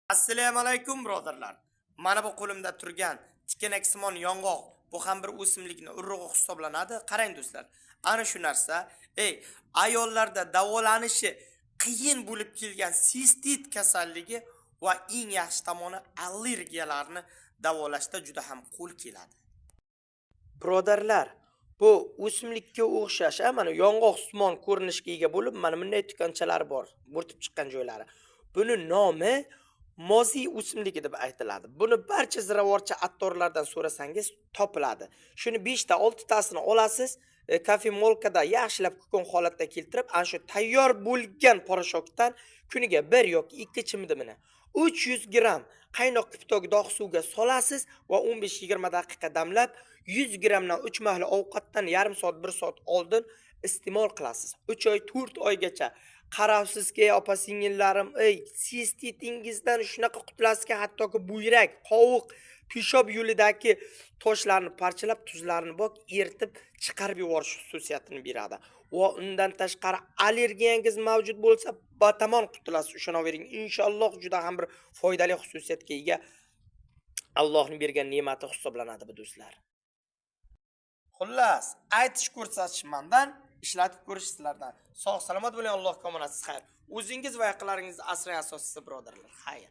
Assalomu alaykum birodarlar. Mana bu qo'limda turgan tikanaksimon yong'oq bu ham bir o'simlikning urug'i hisoblanadi. Qarang do'stlar. Ana shu narsa, ayollarda davolanishi qiyin bo'lib kelgan sistit kasalligi va eng yaxshi tomoni allergiyalarni davolashda juda ham qo'l keladi. Birodarlar, bu o'simlikka o'xshash, mana yong'oqsimon ko'rinishga ega bo'lib, mana bunday tikonchalar bor, bo'rtib chiqqan joylari. Buni nomi moziy o'simligi deb aytiladi. Buni barcha ziravorcha attorlardan so'rasangiz topiladi. Shuni 5 ta 6 tasini olasiz, kofemolkada yaxshilab kukun holatda keltirib, ana shu tayyor bo'lgan poroshyokdan kuniga 1 yoki 2 chimdimini 300 gram qaynoq kiptok dog' suvga solasiz va 15-20 daqiqa damlab 100 grammdan 3 mahli ovqatdan yarim soat 1 soat oldin iste'mol qilasiz. 3 oy 4 oygacha qarabsizki, opa-singillarim, sistitingizdan shunaqa qutulasizki, hattoki buyrak, qovuq, peshob yo'lidagi toshlarni parchalab, tuzlarini eritib chiqarib yuborish xususiyatini beradi. Va undan tashqari allergiyangiz mavjud bo'lsa, batamon qutulasiz, ishonavering. Inshaalloh juda ham bir foydali xususiyatga ega Allohning bergan ne'mati hisoblanadi bu do'stlar. Xullas, aytish ko'rsatish mendan, ishlatib ko'rish sizlardan. Sog' salomat bo'ling, Allohga omonat xayr. O'zingiz va yaqinlaringizni asrang asosiysi birodarlar. Xayr.